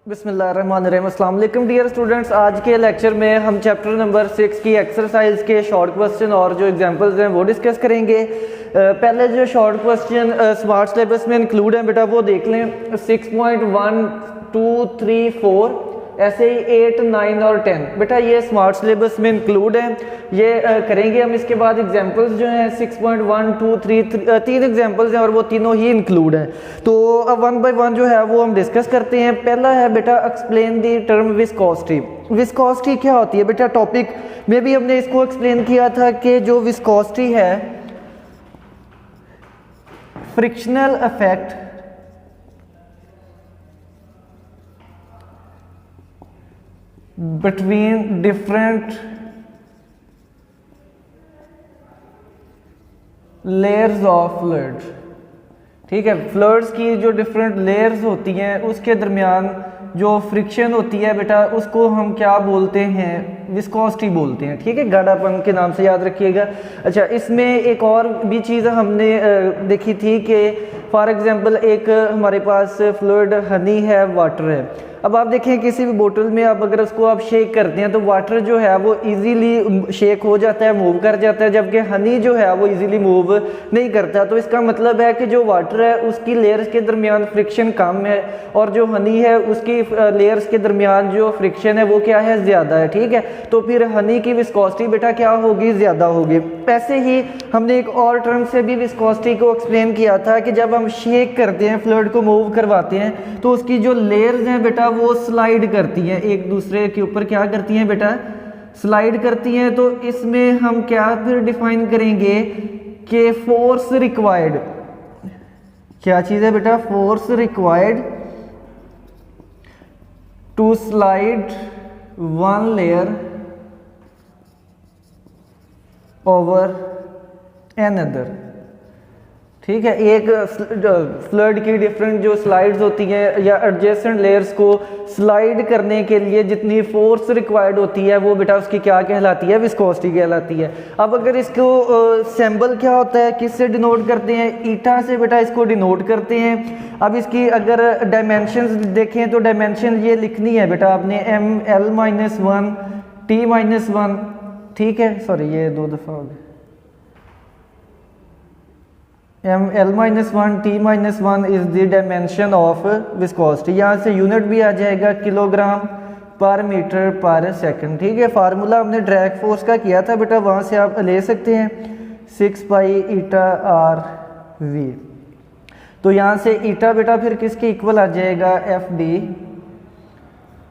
बिस्मिल्लाहिर्रहमानिर्रहीम। अस्सलाम वालेकुम डियर स्टूडेंट्स। आज के लेक्चर में हम चैप्टर नंबर 6 की एक्सरसाइज के शॉर्ट क्वेश्चन और जो एग्जांपल्स हैं वो डिस्कस करेंगे। पहले जो शॉर्ट क्वेश्चन स्मार्ट सिलेबस में इंक्लूड हैं बेटा वो देख लें। 6.1 2 3 4 ऐसे ही 8 9 और 10 बेटा ये स्मार्ट सिलेबस में इंक्लूड हैं। ये करेंगे हम। इसके बाद एग्जांपल्स जो हैं 6.1 2 3 तीन एग्जांपल्स हैं और वो तीनों ही इंक्लूड हैं। तो अब वन बाय वन जो है वो हम डिस्कस करते हैं। पहला है बेटा explain the term viscosity. Viscosity क्या होती है बेटा? टॉपिक में भी हमने इसको एक्सप्लेन किया था कि जो विस्कोसिटी है frictional effect between different layers of fluid। ठीक है, फ्लूइड्स की जो डिफरेंट लेयर्स होती हैं उसके दरमियान जो फ्रिक्शन होती है बेटा उसको हम क्या बोलते हैं? विस्कोसिटी बोलते हैं। ठीक है, गाढ़ापन के नाम से याद रखिएगा। अच्छा, इसमें एक और भी चीज़ हमने देखी थी कि फॉर एग्जांपल एक हमारे पास फ्लूइड हनी है, वाटर है। अब आप देखें किसी भी बोतल में आप अगर उसको आप शेक करते हैं तो वाटर जो है वो इजीली शेक हो जाता है, मूव कर जाता है, जबकि हनी जो है वो इजीली मूव नहीं करता। तो इसका मतलब है कि जो वाटर है उसकी लेयर्स के दरमियान फ्रिक्शन कम है और जो हनी है उसकी लेयर्स के दरमियान जो फ्रिक्शन है वो क्या है? ज़्यादा है। ठीक है, तो फिर हनी की विस्कोसिटी बेटा क्या होगी? ज़्यादा होगी। ऐसे ही हमने एक और टर्म से भी विस्कोसिटी को एक्सप्लेन किया था कि जब हम शेक करते हैं, फ्लूइड को मूव करवाते हैं तो उसकी जो लेयर्स हैं बेटा वो स्लाइड करती हैं, एक दूसरे के ऊपर क्या करती हैं बेटा? स्लाइड करती हैं। तो इसमें हम क्या फिर डिफाइन करेंगे कि फोर्स रिक्वायर्ड क्या चीज़ है बेटा? Force required to slide one layer over another. ठीक है, एक फ्लूइड की डिफरेंट जो स्लाइड्स होती हैं या एडजेसेंट लेयर्स को स्लाइड करने के लिए जितनी फोर्स रिक्वायर्ड होती है वो बेटा उसकी क्या कहलाती है? विस्कोसिटी कहलाती है। अब अगर इसको सिंबल क्या होता है, किससे डिनोट करते हैं? ईटा से बेटा इसको डिनोट करते हैं। अब इसकी अगर डायमेंशंस देखें तो डायमेंशन ये लिखनी है बेटा आपने ML-1 T-1। ठीक है, सॉरी ये दो दफ़ा हो गया। ML-1 T-1 is the dimension of viscosity. यहाँ से यूनिट भी आ जाएगा किलोग्राम पर मीटर पर सेकंड। ठीक है, फार्मूला हमने ड्रैग फोर्स का किया था बेटा, वहाँ से आप ले सकते हैं 6 पाई ईटा आर वी। तो यहाँ से ईटा बेटा फिर किसके इक्वल आ जाएगा? FD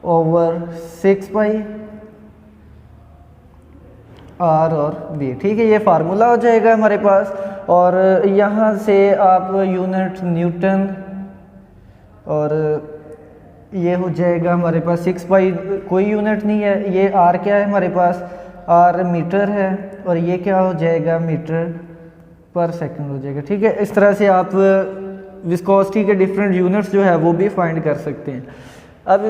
ओवर 6 पाई आर और वी। ठीक है, ये फार्मूला हो जाएगा हमारे पास। और यहाँ से आप यूनिट न्यूटन और ये हो जाएगा हमारे पास 6 पाई, कोई यूनिट नहीं है। ये आर क्या है हमारे पास? आर मीटर है और ये क्या हो जाएगा? मीटर पर सेकंड हो जाएगा। ठीक है, इस तरह से आप विस्कोसिटी के डिफरेंट यूनिट्स जो है वो भी फाइंड कर सकते हैं। अब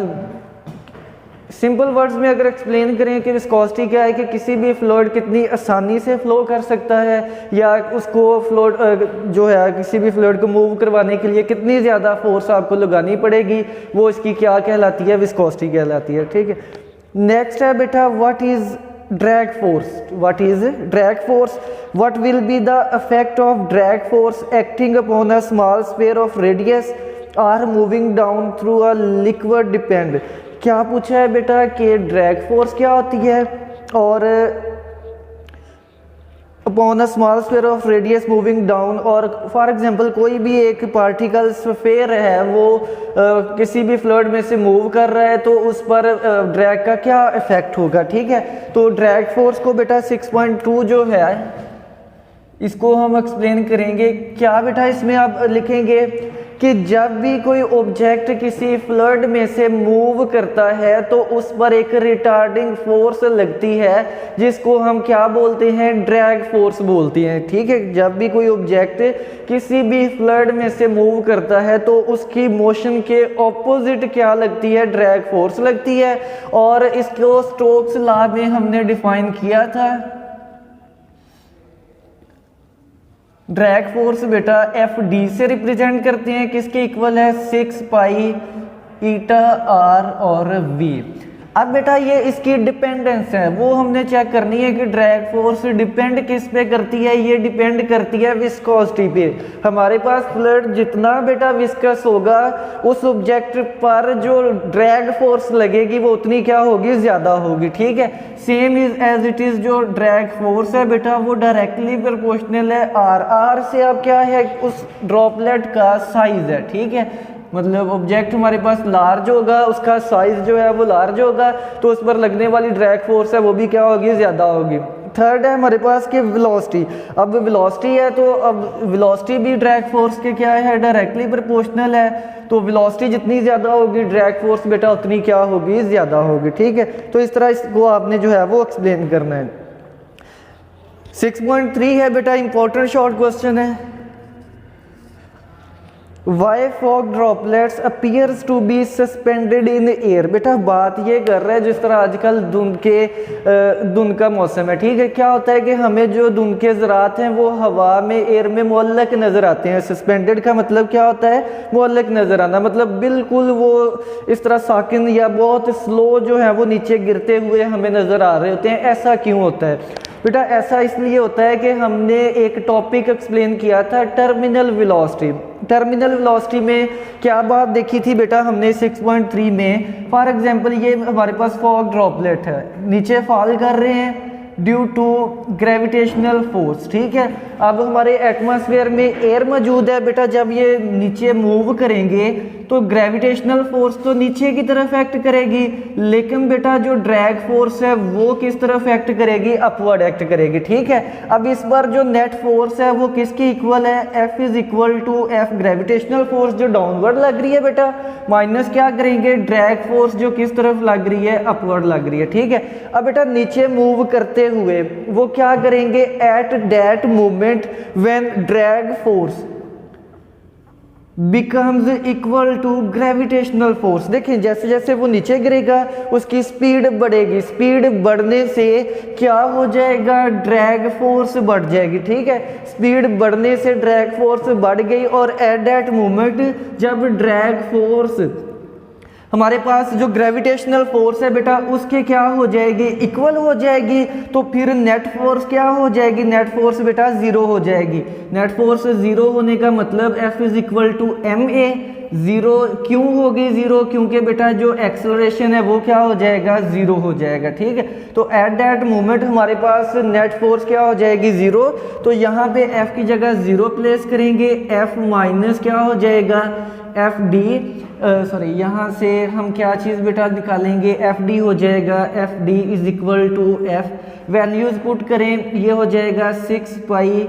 सिंपल वर्ड्स में अगर एक्सप्लेन करें कि विस्कोसिटी क्या है, कि किसी भी फ्लूइड कितनी आसानी से फ्लो कर सकता है या उसको फ्लूइड जो है किसी भी फ्लूइड को मूव करवाने के लिए कितनी ज़्यादा फोर्स आपको लगानी पड़ेगी, वो इसकी क्या कहलाती है? विस्कोसिटी कहलाती है। ठीक है, नेक्स्ट है बेटा what is drag force. What is drag force? What will be the effect of drag force acting upon a small sphere of radius r moving down through a liquid depend. क्या पूछा है बेटा कि drag force क्या होती है और upon a small sphere of radius moving down. और फॉर एग्जांपल कोई भी एक पार्टिकल स्फीयर है वो किसी भी फ्लूइड में से मूव कर रहा है तो उस पर ड्रैग का क्या इफेक्ट होगा? ठीक है, तो ड्रैग फोर्स को बेटा 6.2 जो है इसको हम एक्सप्लेन करेंगे। क्या बेटा इसमें आप लिखेंगे कि जब भी कोई ऑब्जेक्ट किसी फ्लूइड में से मूव करता है तो उस पर एक रिटार्डिंग फोर्स लगती है जिसको हम क्या बोलते हैं? ड्रैग फोर्स बोलते हैं। ठीक है, जब भी कोई ऑब्जेक्ट किसी भी फ्लूइड में से मूव करता है तो उसकी मोशन के ऑपोजिट क्या लगती है? ड्रैग फोर्स लगती है। और इसको स्टोक्स लॉ में हमने डिफाइन किया था। ड्रैग फोर्स बेटा एफ डी से रिप्रेजेंट करते हैं, किसके इक्वल है? 6 पाई ईटा आर और वी। अब बेटा ये इसकी डिपेंडेंस है वो हमने चेक करनी है कि ड्रैग फोर्स डिपेंड किस पे करती है, ये डिपेंड करती है विस्कोसिटी पे। हमारे पास फ्लूइड जितना बेटा विस्कस होगा उस ऑब्जेक्ट पर जो ड्रैग फोर्स लगेगी वो उतनी क्या होगी, ज़्यादा होगी। ठीक है, same is as it is जो ड्रैग फोर्स है बेटा वो डायरेक्टली प्रोपोर्शनल है आर। आर से अब क्या है, उस ड्रॉपलेट का साइज है। ठीक है, मतलब ऑब्जेक्ट हमारे पास लार्ज होगा, उसका साइज जो है वो लार्ज होगा, तो उस पर लगने वाली ड्रैग फोर्स है वो भी क्या होगी, ज़्यादा होगी। थर्ड है हमारे पास कि वेलोसिटी। अब वेलोसिटी है तो अब वेलोसिटी भी ड्रैग फोर्स के क्या है, डायरेक्टली प्रोपोर्शनल है। तो वेलोसिटी जितनी ज़्यादा होगी ड्रैग फोर्स बेटा उतनी क्या होगी, ज़्यादा होगी। ठीक है, तो इस तरह इसको आपने जो है वो एक्सप्लेन करना है। 6.3 है बेटा, इंपॉर्टेंट शॉर्ट क्वेश्चन है। Why fog droplets appears to be suspended in the air। बेटा बात ये कर रहा है जिस तरह आजकल धुंध का मौसम है। ठीक है, क्या होता है कि हमें जो धुंध के ज़रात हैं वो हवा में, एयर में मुअल्लक नज़र आते हैं। सस्पेंडेड का मतलब क्या होता है, मुअल्लक नज़र आना, मतलब बिल्कुल वो इस तरह साकिन या बहुत स्लो जो है वो नीचे गिरते हुए हमें नज़र आ रहे होते हैं। ऐसा क्यों होता है बेटा? ऐसा इसलिए होता है कि हमने एक टॉपिक एक्सप्लेन किया था, टर्मिनल वेलोसिटी। टर्मिनल वेलोसिटी में क्या बात देखी थी बेटा हमने 6.3 में। फॉर एग्जांपल ये हमारे पास फॉग ड्रॉपलेट है, नीचे फॉल कर रहे हैं ड्यू टू ग्रेविटेशनल फोर्स। ठीक है, अब हमारे एटमॉस्फेयर में एयर मौजूद है बेटा, जब ये नीचे मूव करेंगे तो ग्रेविटेशनल फोर्स तो नीचे की तरफ एक्ट करेगी, लेकिन बेटा जो ड्रैग फोर्स है वो किस तरफ एक्ट करेगी, अपवर्ड एक्ट करेगी। ठीक है, अब इस बार जो नेट फोर्स है वो किसकी इक्वल है, F is equal to F gravitational force जो डाउनवर्ड लग रही है बेटा, माइनस क्या करेंगे ड्रैग फोर्स जो किस तरफ लग रही है, अपवर्ड लग रही है। ठीक है, अब बेटा नीचे मूव करते हुए वो क्या करेंगे, at that moment when drag force becomes equal to gravitational force. देखें जैसे जैसे वो नीचे गिरेगा उसकी स्पीड बढ़ेगी, स्पीड बढ़ने से क्या हो जाएगा, ड्रैग फोर्स बढ़ जाएगी। ठीक है, स्पीड बढ़ने से ड्रैग फोर्स बढ़ गई और एट दैट मोमेंट जब ड्रैग फोर्स हमारे पास जो ग्रेविटेशनल फोर्स है बेटा उसके क्या हो जाएगी, इक्वल हो जाएगी, तो फिर नेट फोर्स क्या हो जाएगी, नेट फोर्स बेटा जीरो हो जाएगी। नेट फोर्स जीरो होने का मतलब F is equal to ma। Zero क्यों होगी जीरो, क्योंकि बेटा जो एक्सेलरेशन है वो क्या हो जाएगा, जीरो हो जाएगा। ठीक है, तो एट दैट मोमेंट हमारे पास नेट फोर्स क्या हो जाएगी, जीरो। तो यहाँ पे F की जगह जीरो प्लेस करेंगे, F माइनस क्या हो जाएगा, एफ डी, सॉरी यहाँ से हम क्या चीज़ बेटा निकालेंगे, एफ डी हो जाएगा, F D is equal to F, values put करें, ये हो जाएगा 6 pi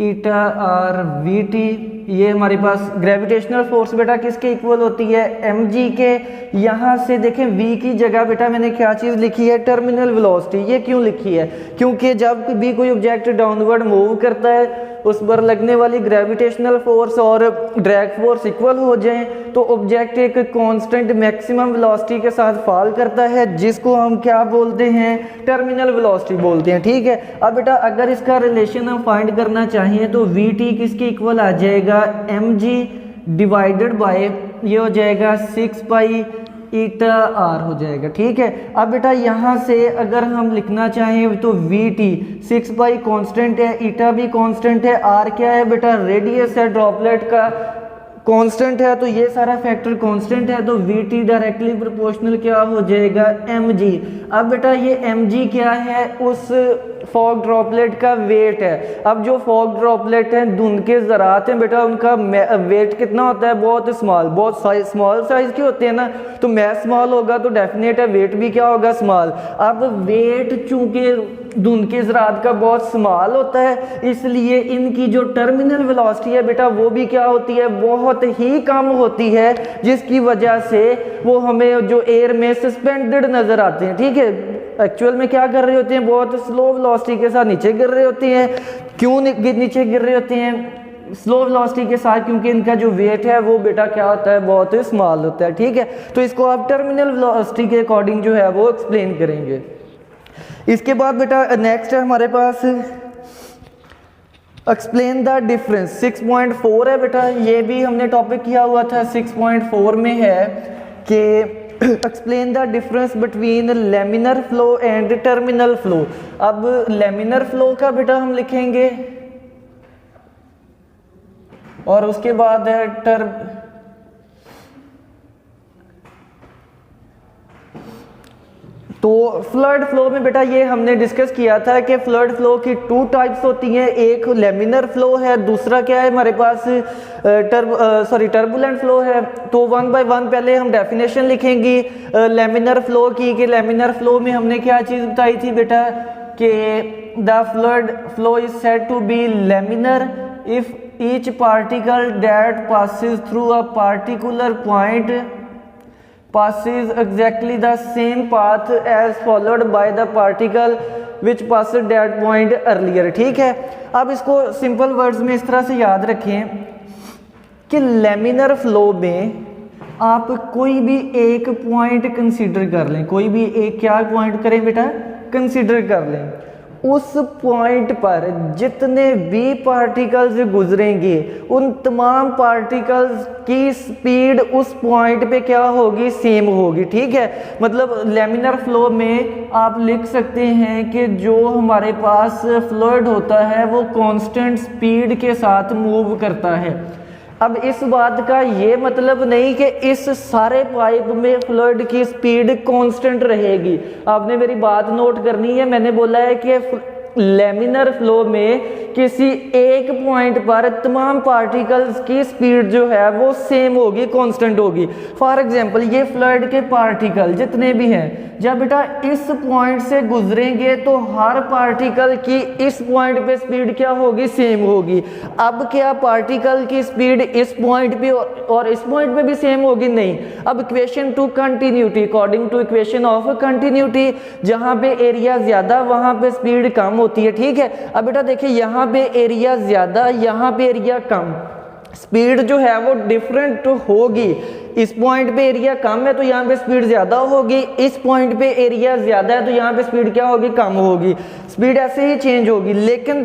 eta r v t. ये हमारे पास ग्रेविटेशनल फोर्स बेटा किसके इक्वल होती है, एम जी के। यहाँ से देखें v की जगह बेटा मैंने क्या चीज़ लिखी है, टर्मिनल वेलोसिटी। ये क्यों लिखी है, क्योंकि जब भी कोई ऑब्जेक्ट डाउनवर्ड मूव करता है उस पर लगने वाली ग्रेविटेशनल फोर्स और ड्रैग फोर्स इक्वल हो जाएं तो ऑब्जेक्ट एक कांस्टेंट मैक्सिमम वेलोसिटी के साथ फॉल करता है, जिसको हम क्या बोलते हैं, टर्मिनल वेलोसिटी बोलते हैं। ठीक है, अब बेटा अगर इसका रिलेशन हम फाइंड करना चाहिए तो वी टी किसके इक्वल आ जाएगा, एम जी डिवाइडेड बाय ये हो जाएगा 6 पाई ईटा आर हो जाएगा। ठीक है, अब बेटा यहाँ से अगर हम लिखना चाहें तो वी टी 6 पाई कॉन्स्टेंट है, ईटा भी कॉन्स्टेंट है, आर क्या है बेटा, रेडियस है ड्रॉपलेट का, कांस्टेंट है, तो ये सारा फैक्टर कांस्टेंट है, तो वी टी डायरेक्टली प्रोपोर्शनल क्या हो जाएगा, एम जी। अब बेटा ये एम जी क्या है, उस फॉग ड्रॉपलेट का वेट है। अब जो फॉग ड्रॉपलेट हैं धुंध के ज़रात हैं बेटा उनका वेट कितना होता है, बहुत स्मॉल, बहुत स्मॉल साइज के होते हैं ना, तो मैस स्मॉल होगा तो डेफिनेट है वेट भी क्या होगा, स्मॉल। अब वेट चूंकि धुंध के ज़रात का बहुत स्मॉल होता है इसलिए इनकी जो टर्मिनल वेलोसिटी है बेटा वो भी क्या होती है, बहुत ही कम होती है, जिसकी वजह से वो हमें जो एयर में सस्पेंडेड नज़र आते हैं। ठीक है, एक्चुअल में क्या कर रहे होते हैं, बहुत स्लो वेलोसिटी के साथ नीचे गिर रहे होते हैं। क्यों नीचे गिर रहे होते हैं स्लो वेलोसिटी के साथ, क्योंकि इनका जो वेट है वो बेटा क्या होता है, बहुत स्मॉल होता है। ठीक है, तो इसको आप टर्मिनल वेलोसिटी के अकॉर्डिंग जो है वो एक्सप्लेन करेंगे। इसके बाद बेटा नेक्स्ट है हमारे पास एक्सप्लेन द डिफरेंस। 6.4 है बेटा, ये भी हमने टॉपिक किया हुआ था, 6.4 में है कि explain the difference between laminar flow and terminal flow. अब लेमिनर फ्लो का बेटा हम लिखेंगे और उसके बाद है तो फ्लड फ्लो में बेटा ये हमने डिस्कस किया था कि फ्लड फ्लो की 2 टाइप्स होती हैं, एक लेमिनर फ्लो है, दूसरा क्या है हमारे पास टर्बुलेंट फ्लो है। तो 1 बाय 1 पहले हम डेफिनेशन लिखेंगे लेमिनर फ्लो की, कि लेमिनर फ्लो में हमने क्या चीज़ बताई थी बेटा कि the fluid flow is said to be laminar if each particle that passes through a particular point passes exactly the same path as followed by the particle which passed that point earlier। ठीक है, अब इसको simple words में इस तरह से याद रखें कि लेमिनर फ्लो में आप कोई भी एक पॉइंट कंसीडर कर लें, कोई भी एक क्या पॉइंट करें बेटा, कंसीडर कर लें, उस पॉइंट पर जितने भी पार्टिकल्स गुजरेंगे उन तमाम पार्टिकल्स की स्पीड उस पॉइंट पे क्या होगी, सेम होगी। ठीक है, मतलब लेमिनर फ्लो में आप लिख सकते हैं कि जो हमारे पास फ्लूइड होता है वो कांस्टेंट स्पीड के साथ मूव करता है। अब इस बात का ये मतलब नहीं कि इस सारे पाइप में फ्लूइड की स्पीड कांस्टेंट रहेगी। आपने मेरी बात नोट करनी है, मैंने बोला है कि लेमिनर फ्लो में किसी एक पॉइंट पर तमाम पार्टिकल्स की स्पीड जो है वो सेम होगी, कांस्टेंट होगी। फॉर एग्जांपल ये फ्लूइड के पार्टिकल जितने भी हैं, जब बेटा इस पॉइंट से गुजरेंगे तो हर पार्टिकल की इस पॉइंट पे स्पीड क्या होगी, सेम होगी। अब क्या पार्टिकल की स्पीड इस पॉइंट पे और इस पॉइंट पे भी सेम होगी, नहीं। अब equation to continuity, according to equation of continuity, जहां पे एरिया ज्यादा वहां पे स्पीड कम होती है। ठीक है, अब बेटा देखिए यहाँ पे एरिया ज्यादा, यहाँ पे एरिया कम, स्पीड जो है वो डिफरेंट होगी। इस पॉइंट पे एरिया कम है तो यहाँ पे स्पीड ज्यादा होगी, इस पॉइंट पे एरिया ज्यादा है तो यहाँ पे स्पीड क्या होगी, कम होगी। स्पीड ऐसे ही चेंज होगी, लेकिन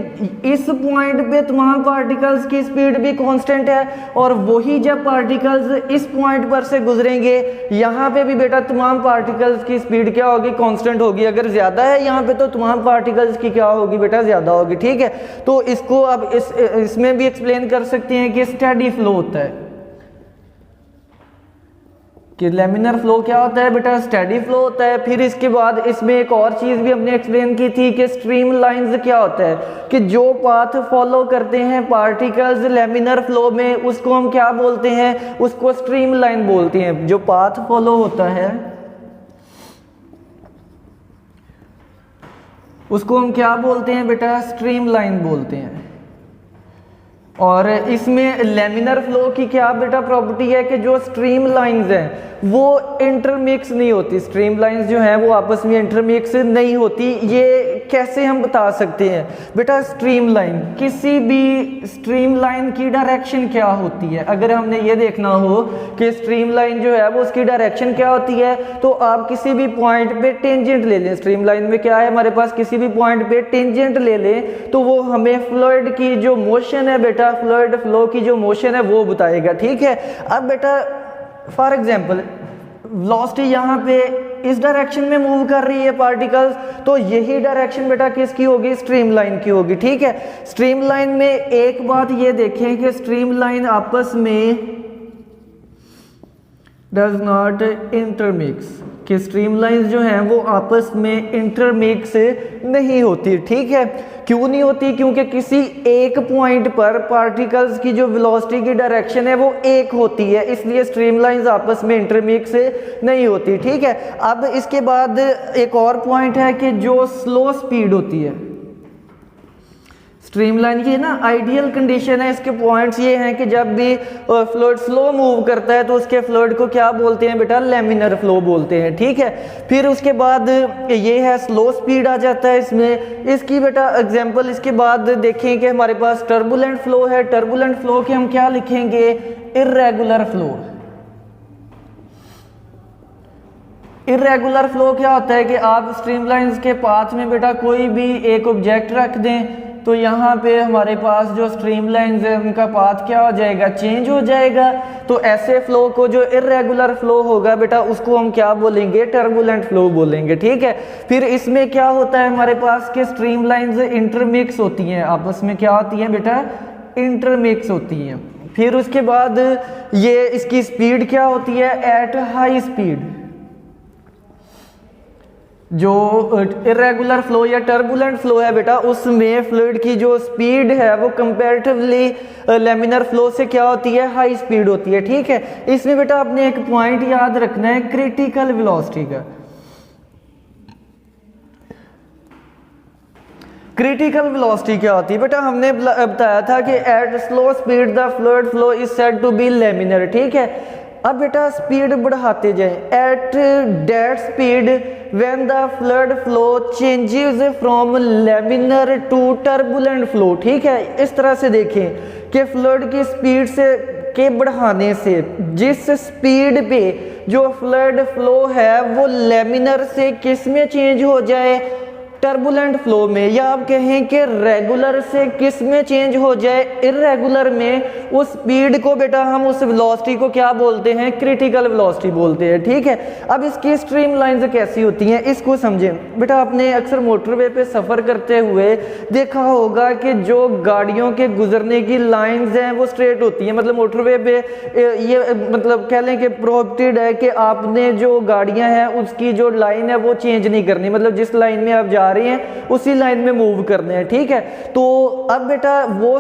इस पॉइंट पे तमाम पार्टिकल्स की स्पीड भी कांस्टेंट है, और वही जब पार्टिकल्स इस पॉइंट पर से गुजरेंगे यहाँ पे भी बेटा तमाम पार्टिकल्स की स्पीड क्या होगी, कांस्टेंट होगी। अगर ज्यादा है यहाँ पे तो तमाम पार्टिकल्स की क्या होगी बेटा, ज्यादा होगी। ठीक है, तो इसको अब इसमें भी एक्सप्लेन कर सकते हैं कि स्टेडी फ्लो होता है, कि लेमिनर फ्लो क्या होता है बेटा, स्टेडी फ्लो होता है। फिर इसके बाद इसमें एक और चीज़ भी हमने एक्सप्लेन की थी कि स्ट्रीम लाइंस क्या होता है, कि जो पाथ फॉलो करते हैं पार्टिकल्स लेमिनर फ्लो में उसको हम क्या बोलते हैं, उसको स्ट्रीम लाइन बोलते हैं। जो पाथ फॉलो होता है उसको हम क्या बोलते हैं बेटा, स्ट्रीम लाइन बोलते हैं। और इसमें लेमिनर फ्लो की क्या बेटा प्रॉपर्टी है कि जो स्ट्रीम लाइंस हैं वो इंटरमिक्स नहीं होती। स्ट्रीम लाइंस जो हैं वो आपस में इंटरमिक्स नहीं होती। ये कैसे हम बता सकते हैं बेटा, स्ट्रीम लाइन, किसी भी स्ट्रीम लाइन की डायरेक्शन क्या होती है। अगर हमने ये देखना हो कि स्ट्रीम लाइन जो है वो उसकी डायरेक्शन क्या होती है, तो आप किसी भी पॉइंट पे टेंजेंट ले लें। स्ट्रीम लाइन में क्या है हमारे पास, किसी भी पॉइंट पे टेंजेंट ले लें तो वो हमें फ्लूइड की जो मोशन है बेटा, फ्लूइड फ्लो की जो मोशन है वो बताएगा। ठीक है, अब बेटा फॉर एग्जांपल वेलोसिटी यहाँ पे इस डायरेक्शन में मूव कर रही है पार्टिकल्स, तो यही डायरेक्शन बेटा किसकी होगी, स्ट्रीम लाइन की होगी। ठीक है, स्ट्रीम लाइन में एक बात ये देखें कि स्ट्रीम लाइन आपस में डज नॉट इंटरमिक्स, कि स्ट्रीम लाइंस जो हैं वो आपस में इंटरमिक्स नहीं होती। ठीक है, क्यों नहीं होती, क्योंकि किसी एक पॉइंट पर पार्टिकल्स की जो वेलोसिटी की डायरेक्शन है वो एक होती है, इसलिए स्ट्रीम लाइंस आपस में इंटरमिक्स नहीं होती। ठीक है, अब इसके बाद एक और पॉइंट है कि जो स्लो स्पीड होती है स्ट्रीम लाइन की ना, आइडियल कंडीशन है। इसके पॉइंट्स ये हैं कि जब भी फ्लूइड स्लो मूव करता है तो उसके फ्लूइड को क्या बोलते हैं बेटा, लेमिनर फ्लो बोलते हैं। ठीक है, फिर उसके बाद ये है स्लो स्पीड आ जाता है इसमें। इसकी बेटा एग्जांपल इसके बाद देखें कि हमारे पास टर्बुलेंट फ्लो है। टर्बुलेंट फ्लो के हम क्या लिखेंगे, इर्रेगुलर फ्लो। इर्रेगुलर फ्लो क्या होता है कि आप स्ट्रीम लाइंस के पाथ में बेटा कोई भी एक ऑब्जेक्ट रख दें तो यहाँ पे हमारे पास जो स्ट्रीम लाइंस है उनका पाथ क्या हो जाएगा, चेंज हो जाएगा। तो ऐसे फ्लो को जो इर्रेगुलर फ्लो होगा बेटा उसको हम क्या बोलेंगे, टर्बुलेंट फ्लो बोलेंगे, ठीक है। फिर इसमें क्या होता है हमारे पास कि स्ट्रीम लाइंस इंटरमिक्स होती हैं, आपस में क्या होती हैं बेटा, इंटरमिक्स होती हैं। फिर उसके बाद ये इसकी स्पीड क्या होती है, एट हाई स्पीड। जो इरेगुलर फ्लो या टर्बुलेंट फ्लो है बेटा उसमें फ्लूइड की जो स्पीड है वो कंपैरेटिवली लेमिनर फ्लो से क्या होती है, हाई स्पीड होती है, ठीक है। इसमें बेटा आपने एक पॉइंट याद रखना है क्रिटिकल वेलोसिटी का। क्रिटिकल वेलोसिटी क्या होती है बेटा, हमने बताया था कि at slow speed the fluid flow is said to be laminar, ठीक है। अब बेटा स्पीड बढ़ाते जाएं, at that speed when the fluid flow changes from laminar to turbulent flow, ठीक है। इस तरह से देखें कि फ्लूइड की स्पीड से के बढ़ाने से जिस स्पीड पे जो फ्लूइड फ्लो है वो लेमिनर से किस में चेंज हो जाए, टर्बुलेंट फ्लो में, या आप कहें कि रेगुलर से किस में चेंज हो जाए, इर्रेगुलर में, उस स्पीड को बेटा हम उस वेलोसिटी को क्या बोलते हैं, क्रिटिकल वेलोसिटी बोलते हैं, ठीक है। अब इसकी स्ट्रीम लाइंस कैसी होती हैं इसको समझें बेटा। आपने अक्सर मोटरवे पे सफ़र करते हुए देखा होगा कि जो गाड़ियों के गुजरने की लाइंस हैं वो स्ट्रेट होती हैं, मतलब मोटरवे पे ये मतलब कह लें कि प्रोहिबिटेड है कि आपने जो गाड़ियाँ हैं उसकी जो लाइन है वो चेंज नहीं करनी, मतलब जिस लाइन में आप जा रहे हैं उसी लाइन में मूव करने हैं, ठीक है। तो अब बेटा वो वो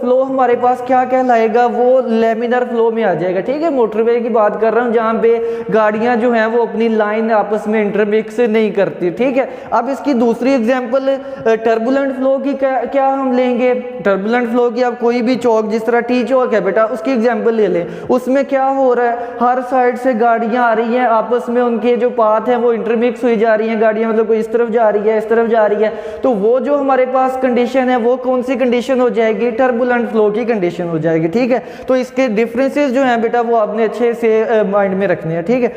फ्लो हमारे पास क्या कहलाएगा, वो लेमिनर फ्लो में आ जाएगा, ठीक है। मोटरवे की बात कर रहा हूं जहां पे गाड़ियां जो हैं वो अपनी लाइन आपस में इंटरमिक्स नहीं करती, ठीक है। अब इसकी दूसरी एग्जांपल टर्बुलेंट फ्लो की क्या हम लेंगे, टर्बुलेंट फ्लो की आप कोई भी चौक जिस तरह टी चौक है बेटा उसकी एग्जांपल ले लें। उसमें क्या हो रहा है, हर साइड से गाड़ियां आ रही हैं, आपस में उनके जो पाथ है वो इंटरमिक्स हुई जा रही हैं, गाड़ियां मतलब कोई इस तरफ जा रही है इस तरफ जा रही है, तो वो जो हमारे पास कंडीशन है वो कौन सी कंडीशन हो जाएगी, टर्बुलेंट फ्लो की कंडीशन हो जाएगी, ठीक है। तो इसके डिफरेंसेस जो हैं बेटा वो आपने अच्छे से माइंड में रखने हैं, ठीक है।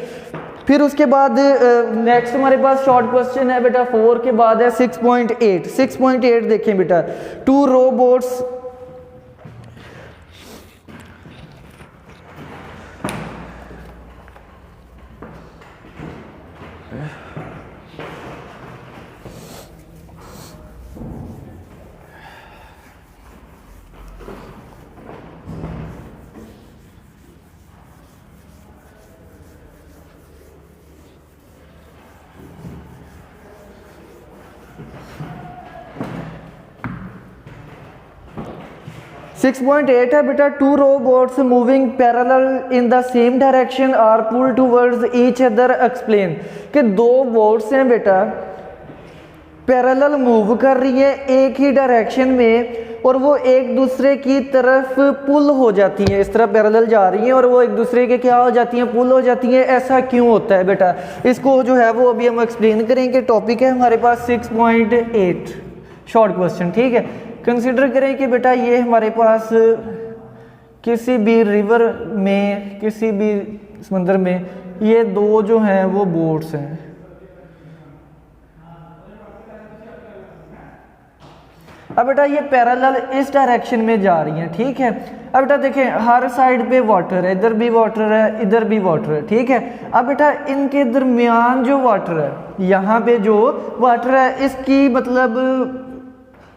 फिर उसके बाद नेक्स्ट हमारे पास शॉर्ट क्वेश्चन है बेटा 4 के बाद है 6.8। 6.8 देखें बेटा, 2 रोबोट्स सिक्स पॉइंट 8 है बेटा, 2 robots moving parallel in the same direction are pull towards each other explain. कि 2 बोट्स हैं बेटा पैरेलल मूव कर रही है एक ही डायरेक्शन में और वो एक दूसरे की तरफ पुल हो जाती हैं, इस तरह पैरेलल जा रही हैं और वो एक दूसरे के क्या हो जाती हैं, पुल हो जाती हैं। ऐसा क्यों होता है बेटा, इसको जो है वो अभी हम एक्सप्लेन करेंगे। टॉपिक है हमारे पास 6.8 शॉर्ट क्वेश्चन, ठीक है। कंसिडर करें कि बेटा ये हमारे पास किसी भी रिवर में, किसी भी समंदर में ये 2 जो हैं वो बोट्स हैं। अब बेटा ये पैरेलल इस डायरेक्शन में जा रही हैं, ठीक है। अब बेटा देखें हर साइड पे वाटर है, इधर भी वाटर है इधर भी वाटर है, ठीक है। अब बेटा इनके दरमियान जो वाटर है, यहाँ पे जो वाटर है इसकी मतलब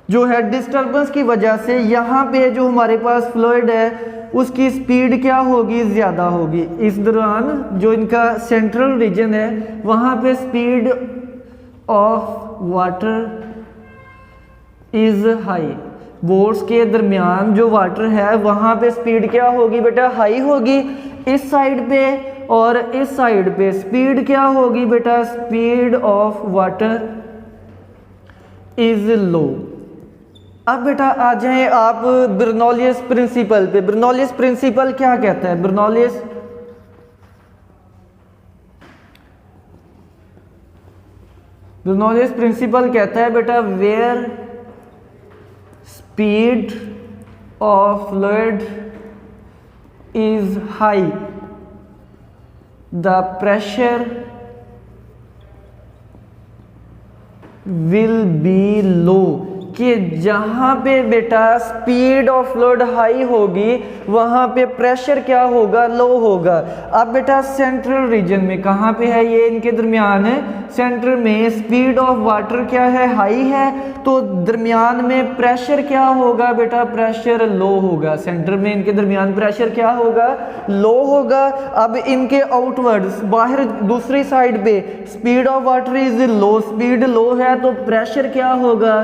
जो है डिस्टर्बेंस की वजह से यहाँ पे जो हमारे पास फ्लूइड है उसकी स्पीड क्या होगी, ज़्यादा होगी। इस दौरान जो इनका सेंट्रल रीजन है वहाँ पे speed of water is high. Boats के दरमियान जो वाटर है वहाँ पे स्पीड क्या होगी बेटा, हाई होगी। इस साइड पे और इस साइड पे स्पीड क्या होगी बेटा, स्पीड ऑफ वाटर इज लो। अब बेटा आ जाएं आप बर्नौलियस प्रिंसिपल पे। बर्नौलियस प्रिंसिपल क्या कहता है, बर्नौलियस प्रिंसिपल कहता है बेटा where speed of fluid is high the pressure will be low. कि जहाँ पे बेटा स्पीड ऑफ फ्लूइड हाई होगी वहाँ पे प्रेशर क्या होगा, लो होगा। अब बेटा सेंट्रल रीजन में कहाँ पे है, ये इनके दरमियान है, सेंटर में स्पीड ऑफ वाटर क्या है, हाई है, तो दरमियान में प्रेशर क्या होगा बेटा, प्रेशर लो होगा। सेंटर में इनके दरमियान प्रेशर क्या होगा, लो होगा। अब इनके आउटवर्ड्स बाहर दूसरी साइड पे speed of water is low, speed low है तो प्रेशर क्या होगा,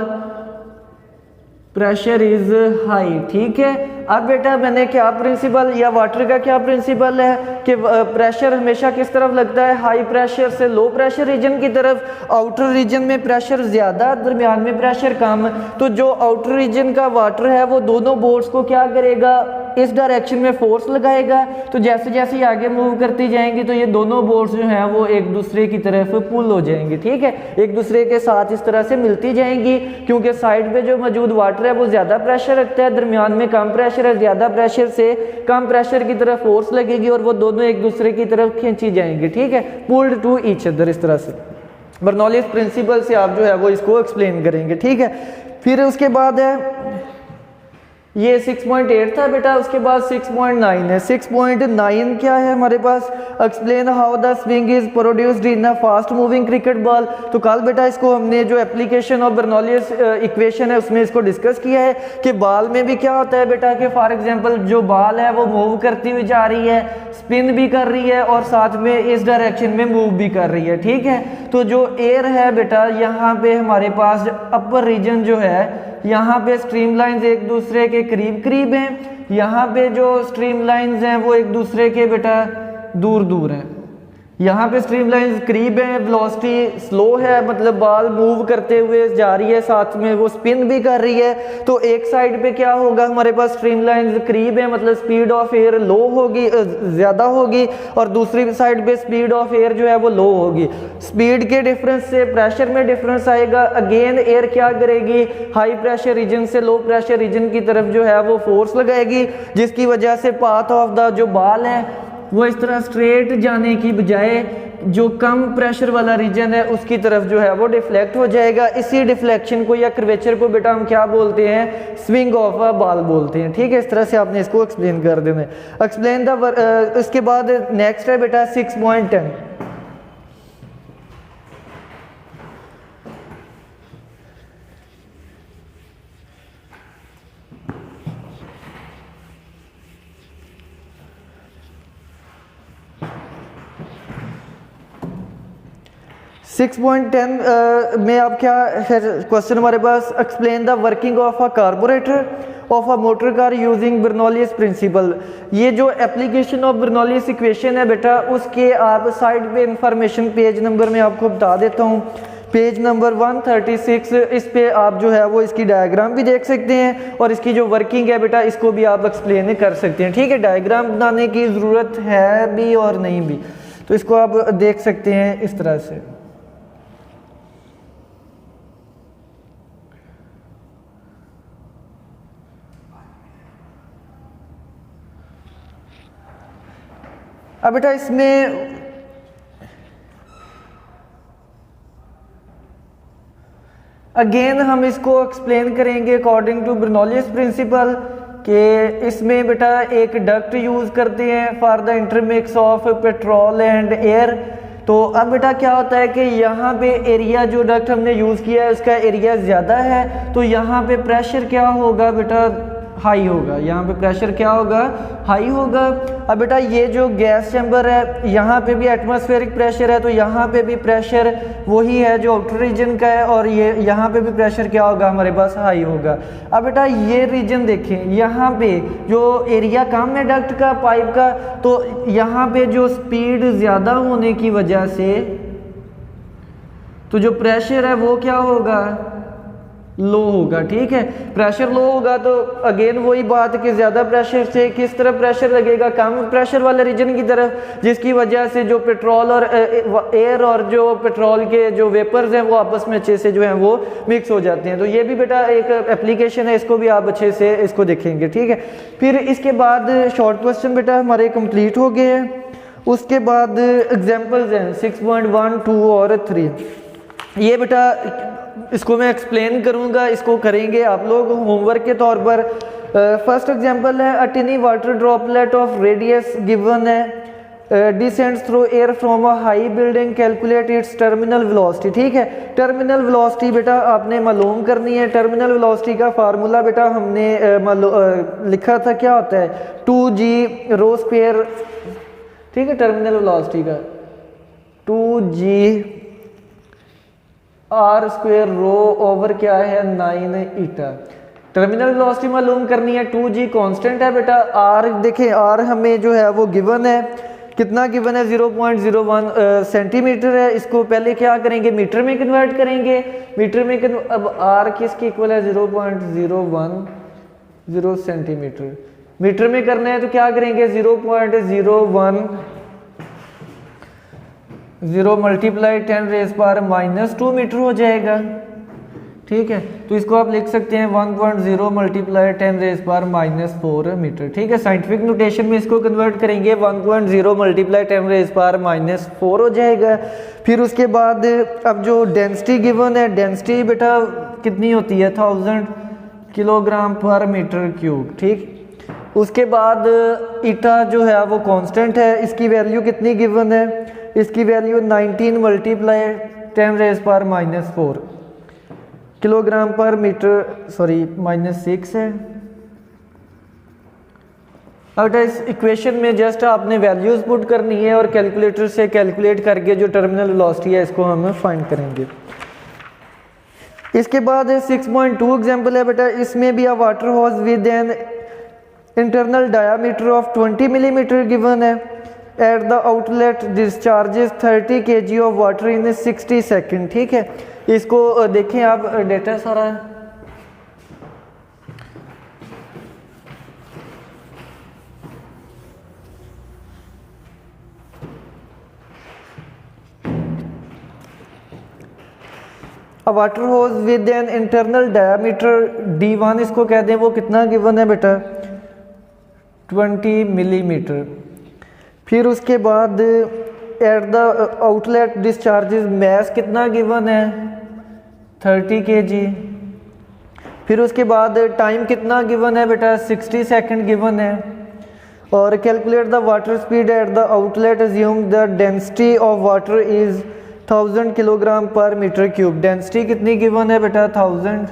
प्रेशर इज हाई। ठीक है। अब बेटा मैंने क्या प्रिंसिपल या वाटर का क्या प्रिंसिपल है कि प्रेशर हमेशा किस तरफ लगता है, हाई प्रेशर से लो प्रेशर रीजन की तरफ। आउटर रीजन में प्रेशर ज़्यादा, दरमियान में प्रेशर कम। तो जो आउटर रीजन का वाटर है वो दोनों बोर्ड्स को क्या करेगा, इस डायरेक्शन में फोर्स लगाएगा। तो जैसे जैसे ये आगे मूव करती जाएंगी तो ये दोनों बोर्ड्स जो हैं वो एक दूसरे की तरफ पुल हो जाएंगे। ठीक है, एक दूसरे के साथ इस तरह से मिलती जाएंगी, क्योंकि साइड पे जो मौजूद वाटर है वो ज़्यादा प्रेशर रखता है, दरमियान में कम प्रेशर है, ज़्यादा प्रेशर से कम प्रेशर की तरफ फोर्स लगेगी और वो दोनों एक दूसरे की तरफ खींची जाएंगी। ठीक है, पुल्ड टू ईच अदर। इस तरह से बर्नौलीज प्रिंसिपल से आप जो है वो इसको एक्सप्लेन करेंगे। ठीक है, फिर उसके बाद है ये 6.8 था बेटा, उसके बाद 6.9 है। 6.9 क्या है हमारे पास, explain how the swing is produced in a fast moving cricket ball. तो कल बेटा इसको हमने जो एप्लीकेशन ऑफ बर्नौलीज इक्वेशन है उसमें इसको डिस्कस किया है कि बॉल में भी क्या होता है बेटा कि फॉर एग्जांपल जो बॉल है वो मूव करती हुई जा रही है, स्पिन भी कर रही है और साथ में इस डायरेक्शन में मूव भी कर रही है। ठीक है, तो जो एयर है बेटा यहाँ पे हमारे पास अपर रीजन जो है, यहाँ पे स्ट्रीम लाइंस एक दूसरे के करीब करीब हैं, यहाँ पे जो स्ट्रीम लाइंस हैं वो एक दूसरे के बेटा दूर दूर हैं। यहाँ पे स्ट्रीम लाइंस करीब है, वेलोसिटी स्लो है, मतलब बॉल मूव करते हुए जा रही है, साथ में वो स्पिन भी कर रही है। तो एक साइड पे क्या होगा हमारे पास, स्ट्रीम लाइंस करीब है, मतलब स्पीड ऑफ एयर लो होगी, ज़्यादा होगी, और दूसरी साइड पे स्पीड ऑफ एयर जो है वो लो होगी। स्पीड के डिफरेंस से प्रेशर में डिफरेंस आएगा। अगेन एयर क्या करेगी, हाई प्रेशर रीजन से लो प्रेशर रीजन की तरफ जो है वो फोर्स लगाएगी, जिसकी वजह से पाथ ऑफ द जो बॉल है वो इस तरह स्ट्रेट जाने की बजाय जो कम प्रेशर वाला रीजन है उसकी तरफ जो है वो डिफ्लेक्ट हो जाएगा। इसी डिफ्लेक्शन को या कर्वेचर को बेटा हम क्या बोलते हैं, स्विंग ऑफ अ बॉल बोलते हैं। ठीक है, इस तरह से आपने इसको एक्सप्लेन कर देना है। एक्सप्लेन द इसके बाद नेक्स्ट है बेटा 6.10। 6.10 में आप क्या क्वेश्चन हमारे पास, explain the working of a carburettor of a motor car using Bernoulli's principle. ये जो एप्लीकेशन ऑफ बर्नौलीज इक्वेशन है बेटा, उसके आप साइड पे इंफॉर्मेशन पेज नंबर में आपको बता देता हूँ, पेज नंबर 136। इस पे आप जो है वो इसकी डायग्राम भी देख सकते हैं और इसकी जो वर्किंग है बेटा इसको भी आप एक्सप्लेन कर सकते हैं। ठीक है, डायग्राम बनाने की ज़रूरत है भी और नहीं भी, तो इसको आप देख सकते हैं इस तरह से। अब बेटा इसमें अगेन हम इसको एक्सप्लेन करेंगे अकॉर्डिंग टू बर्नौलीज प्रिंसिपल कि इसमें बेटा एक डक्ट यूज़ करते हैं for the intermix of petrol and air. तो अब बेटा क्या होता है कि यहाँ पे एरिया जो डक्ट हमने यूज़ किया है उसका एरिया ज़्यादा है, तो यहाँ पे प्रेशर क्या होगा बेटा, हाई होगा। यहाँ पे प्रेशर क्या होगा, हाई होगा। अब बेटा ये जो गैस चैम्बर है यहाँ पे भी एटमॉस्फेरिक प्रेशर है, तो यहाँ पे भी प्रेशर वही है जो आउटर रीजन का है, और ये यहाँ पे भी प्रेशर क्या होगा हमारे पास, हाई होगा। अब बेटा ये रीजन देखें, यहाँ पे जो एरिया कम है डक्ट का, पाइप का, तो यहाँ पे जो स्पीड ज़्यादा होने की वजह से तो जो प्रेशर है वो क्या होगा, लो होगा। ठीक है, प्रेशर लो होगा तो अगेन वही बात कि ज़्यादा प्रेशर से किस तरफ प्रेशर लगेगा, कम प्रेशर वाले रीजन की तरफ, जिसकी वजह से जो पेट्रोल और एयर और जो पेट्रोल के जो वेपर्स हैं वो आपस में अच्छे से जो हैं वो मिक्स हो जाते हैं। तो ये भी बेटा एक एप्लीकेशन है, इसको भी आप अच्छे से इसको देखेंगे। ठीक है, फिर इसके बाद शॉर्ट क्वेश्चन बेटा हमारे कंप्लीट हो गए हैं। उसके बाद एग्जाम्पल्स हैं 6.1, 2 और 3। ये बेटा इसको मैं एक्सप्लेन करूँगा, इसको करेंगे आप लोग होमवर्क के तौर पर। फर्स्ट एग्जांपल है a tiny water droplet of radius given है descends through air from a high building, calculate its terminal velocity. ठीक है, टर्मिनल वेलोसिटी बेटा आपने मालूम करनी है। टर्मिनल वेलोसिटी का फार्मूला बेटा हमने लिखा था, क्या होता है 2g रो स्क्वायर। ठीक है, टर्मिनल वेलोसिटी का 2g are square rho over क्या है 9 ईटा। टर्मिनल वेलोसिटी मालूम करनी है, 2g कांस्टेंट है बेटा, r देखें r हमें जो है वो गिवन है, कितना गिवन है 0.01 सेंटीमीटर है। इसको पहले क्या करेंगे मीटर में कन्वर्ट करेंगे, मीटर में अब r किसके इक्वल है 0.010 सेंटीमीटर, मीटर में करना है तो क्या करेंगे 0.010 मल्टीप्लाई 10⁻⁻² मीटर हो जाएगा। ठीक है, तो इसको आप लिख सकते हैं 1.0 मल्टीप्लाई 10⁻⁻4 मीटर। ठीक है, साइंटिफिक नोटेशन में इसको कन्वर्ट करेंगे 1.0 मल्टीप्लाई 10⁻⁻4 हो जाएगा। फिर उसके बाद अब जो डेंसिटी गिवन है, डेंसिटी बेटा कितनी होती है 1000 किलोग्राम पर मीटर क्यूब। ठीक, उसके बाद ईटा जो है वो कांस्टेंट है, इसकी वैल्यू कितनी गिवन है, इसकी वैल्यू 19 मल्टीप्लाई 10⁻⁻4 किलोग्राम पर मीटर, सॉरी -6 है। अब इस इक्वेशन में जस्ट आपने वैल्यूज पुट करनी है और कैलकुलेटर से कैलकुलेट करके जो टर्मिनल वेलोसिटी है इसको हम फाइंड करेंगे। इसके बाद 6.2 एग्जांपल है बेटा, इसमें भी a water hose with an internal diameter of 20 millimetre given है, at the outlet discharges 30 kg of water in 60 second. ठीक है, इसको देखें आप, डेटा सारा है। A water hose with an internal diameter D1 इसको कह दें, वो कितना गिवन है बेटा 20 मिलीमीटर। फिर उसके बाद at the outlet discharges mass कितना गिवन है 30 kg। फिर उसके बाद टाइम कितना गिवन है बेटा 60 सेकंड गिवन है। और calculate the water speed at the outlet, assume the density of water is 1000 kilogram पर मीटर क्यूब। डेंसिटी कितनी गिवन है बेटा 1000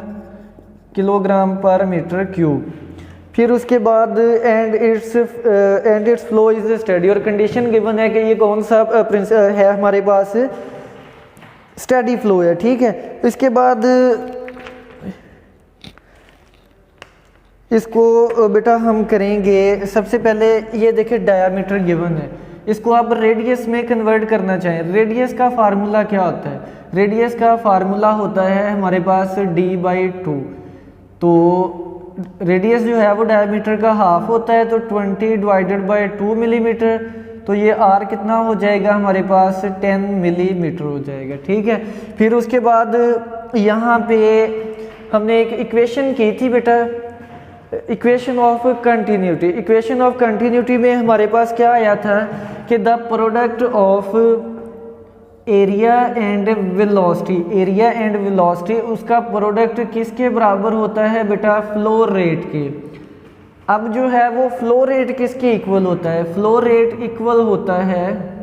किलोग्राम पर मीटर क्यूब। फिर उसके बाद and it's flow is steady, और कंडीशन गिवन है कि ये कौन सा है हमारे पास स्टेडी फ्लो है। ठीक है, इसके बाद इसको बेटा हम करेंगे, सबसे पहले ये देखिए डायामीटर गिवन है, इसको आप रेडियस में कन्वर्ट करना चाहें। रेडियस का फार्मूला क्या होता है, रेडियस का फार्मूला होता है हमारे पास d/2। तो रेडियस जो है वो डायमीटर का हाफ होता है, तो 20 डिवाइडेड बाय 2 मिलीमीटर, तो ये r कितना हो जाएगा हमारे पास 10 मिलीमीटर हो जाएगा। ठीक है, फिर उसके बाद यहाँ पे हमने एक इक्वेशन की थी बेटा, equation of continuity. Equation of continuity में हमारे पास क्या आया था कि the product of area and velocity, area and velocity उसका प्रोडक्ट किसके बराबर होता है बेटा फ्लो रेट के। अब जो है वो फ्लो रेट किसके इक्वल होता है, फ्लो रेट इक्वल होता है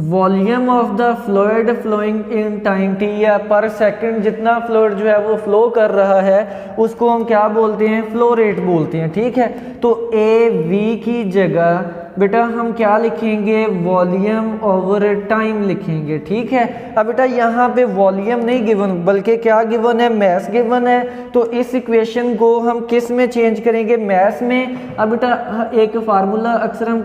volume of the fluid flowing in time t, या पर सेकंड जितना फ्लूइड जो है वो फ्लो कर रहा है उसको हम क्या बोलते हैं, फ्लो रेट बोलते हैं। ठीक है, तो AV की जगह बेटा हम क्या लिखेंगे, वॉल्यूम ओवर टाइम लिखेंगे। ठीक है, अब बेटा यहाँ पे वॉल्यूम नहीं गिवन बल्कि क्या गिवन है, मैस गिवन है, तो इस इक्वेशन को हम किस में चेंज करेंगे, मैस में। अब बेटा एक फार्मूला अक्सर हम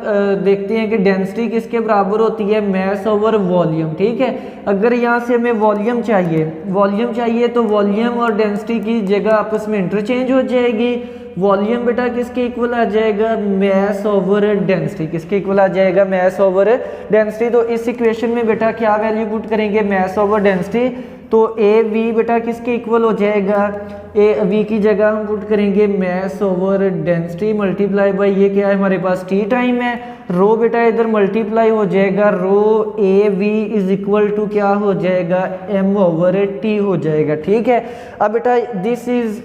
देखते हैं कि डेंसिटी किसके बराबर होती है, मैस ओवर वॉल्यूम। ठीक है, अगर यहाँ से हमें वॉल्यूम चाहिए तो वॉल्यूम और डेंसिटी की जगह आपस में इंटरचेंज हो जाएगी। वॉल्यूम बेटा किसके इक्वल आ जाएगा, मैस ओवर डेंसिटी, किसके इक्वल आ जाएगा, मैस ओवर डेंसिटी। तो इस इक्वेशन में बेटा क्या वैल्यू पुट करेंगे, मैस ओवर डेंसिटी, तो ए वी बेटा किसके इक्वल हो जाएगा, ए वी की जगह हम पुट करेंगे mass over density multiply by ये क्या है हमारे पास टी टाइम है, रो बेटा इधर मल्टीप्लाई हो जाएगा, rho A V is equal to क्या हो जाएगा एम ओवर टी हो जाएगा। ठीक है, अब बेटा दिस इज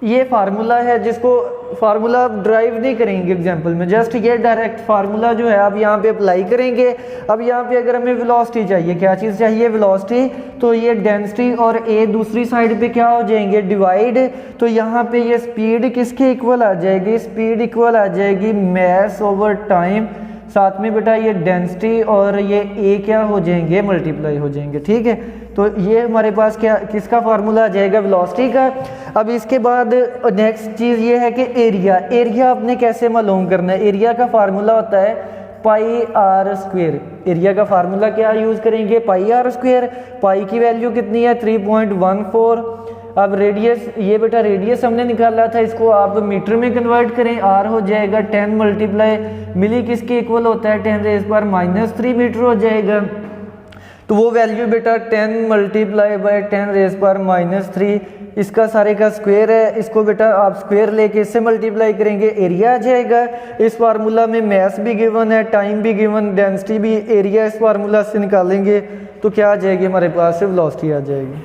ये फार्मूला है जिसको फार्मूला आप ड्राइव नहीं करेंगे एग्जांपल में, जस्ट ये डायरेक्ट फार्मूला जो है आप यहाँ पे अप्लाई करेंगे। अब यहाँ पे अगर हमें वेलोसिटी चाहिए, क्या चीज़ चाहिए वेलोसिटी, तो ये डेंसिटी और ए दूसरी साइड पे क्या हो जाएंगे डिवाइड, तो यहाँ पे ये स्पीड किसके इक्वल आ जाएगी, स्पीड इक्वल आ जाएगी मैस ओवर टाइम, साथ में बेटा ये डेंसिटी और ये ए क्या हो जाएंगे मल्टीप्लाई हो जाएंगे। ठीक है, तो ये हमारे पास क्या किसका फार्मूला आ जाएगा वेलोसिटी का। अब इसके बाद नेक्स्ट चीज़ ये है कि एरिया, एरिया आपने कैसे मालूम करना है, एरिया का फार्मूला होता है पाई आर स्क्वेयर, एरिया का फार्मूला क्या यूज़ करेंगे पाई आर स्क्वेयर, पाई की वैल्यू कितनी है 3.14। अब रेडियस ये बेटा रेडियस हमने निकाला था, इसको आप मीटर में कन्वर्ट करें, आर हो जाएगा 10 मल्टीप्लाई मिली किसके इक्वल होता है 10⁻³ मीटर हो जाएगा। तो वो वैल्यू बेटा 10 मल्टीप्लाई बाई 10⁻³ इसका सारे का स्क्वायर है, इसको बेटा आप स्क्वायर लेके इससे मल्टीप्लाई करेंगे एरिया आ जाएगा। इस फार्मूला में मैस भी गिवन है, टाइम भी गिवन, डेंसिटी भी, एरिया इस फार्मूला से निकालेंगे तो क्या आ जाएगी हमारे पास वेलोसिटी आ जाएगी।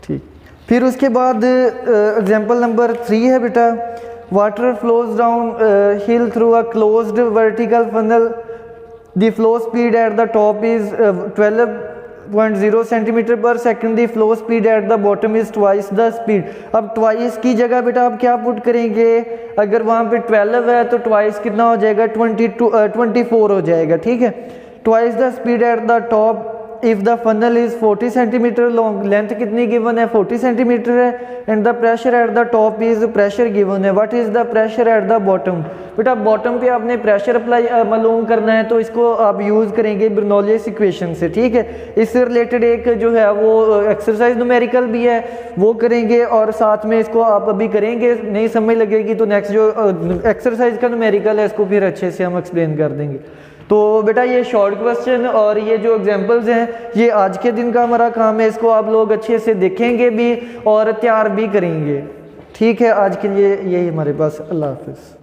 ठीक, फिर उसके बाद एग्जांपल नंबर 3 है बेटा, water flows down hill through a closed vertical funnel, the flow speed at the top is 12.0 centimeter per second, the flow speed at the bottom is twice the speed। अब twice की जगह बेटा आप क्या put करेंगे, अगर वहाँ पे 12 है तो twice कितना हो जाएगा 24 हो जाएगा। ठीक है, twice the speed at the top if the funnel is 40 centimeter long, length कितनी गिवन है 40 सेंटीमीटर है, and the pressure at the top is pressure given है, what is the pressure at the bottom. बेटा bottom पे आपने pressure apply मालूम करना है तो इसको आप यूज़ करेंगे बर्नौलिस इक्वेशन से। ठीक है, इससे रिलेटेड एक जो है वो एक्सरसाइज न्यूमेरिकल भी है वो करेंगे, और साथ में इसको आप अभी करेंगे, नहीं समझ लगेगी तो नेक्स्ट जो एक्सरसाइज का न्यूमेरिकल है इसको फिर अच्छे से हम एक्सप्लेन कर देंगे। तो बेटा ये शॉर्ट क्वेश्चन और ये जो एग्जांपल्स हैं ये आज के दिन का हमारा काम है, इसको आप लोग अच्छे से देखेंगे भी और तैयार भी करेंगे। ठीक है, आज के लिए यही हमारे पास, अल्लाह हाफिज़।